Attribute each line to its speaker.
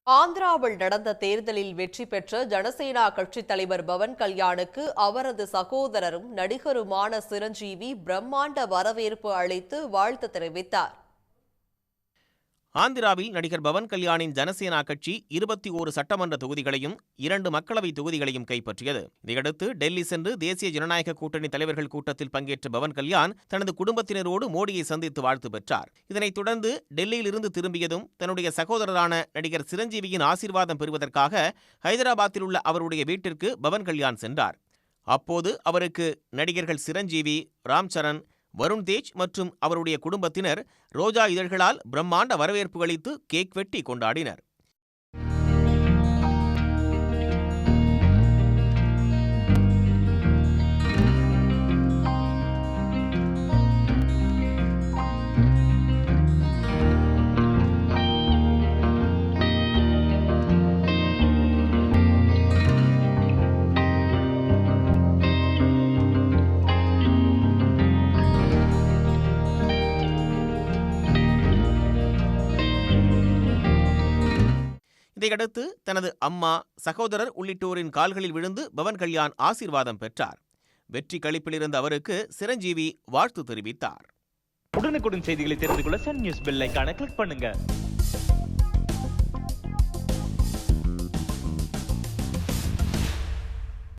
Speaker 1: ஆந்திராவில் நடந்த தேர்தலில் வெற்றி பெற்ற ஜனசேனா கட்சித் தலைவர் பவன் கல்யாணுக்கு அவரது சகோதரரும் நடிகருமான சிரஞ்சீவி பிரம்மாண்ட வரவேற்பு அளித்து வாழ்த்து தெரிவித்தார்.
Speaker 2: ஆந்திராவில் நடிகர் பவன் கல்யாணின் ஜனசேனா கட்சி 21 சட்டமன்ற தொகுதிகளையும் 2 மக்களவை தொகுதிகளையும் கைப்பற்றியது. இதையடுத்து டெல்லி சென்று தேசிய ஜனநாயக கூட்டணி தலைவர்கள் கூட்டத்தில் பங்கேற்ற பவன் கல்யாண் தனது குடும்பத்தினரோடு மோடியை சந்தித்து வாழ்த்து பெற்றார். இதனைத் தொடர்ந்து டெல்லியிலிருந்து திரும்பியதும் தன்னுடைய சகோதரரான நடிகர் சிரஞ்சீவியின் ஆசீர்வாதம் பெறுவதற்காக ஹைதராபாத்தில் உள்ள அவருடைய வீட்டிற்கு பவன் கல்யாண் சென்றார். அப்போது அவருக்கு நடிகர்கள் சிரஞ்சீவி, ராம் சரண், வருண் தேஜ் மற்றும் அவருடைய குடும்பத்தினர் ரோஜா இதழ்களால் பிரம்மாண்ட வரவேற்பு அளித்து கேக் வெட்டி கொண்டாடினர். இதையடுத்து தனது அம்மா, சகோதரர் உள்ளிட்டோரின் கால்களில் விழுந்து பவன் கல்யாண் ஆசீர்வாதம் பெற்றார். வெற்றி களிப்பில் இருந்த அவருக்கு சிரஞ்சீவி வாழ்த்து தெரிவித்தார்.
Speaker 3: உடனுக்குடன் செய்திகளை தெரிந்து கொள்ள சன் நியூஸ் பெல் ஐகானை கிளிக் பண்ணுங்க.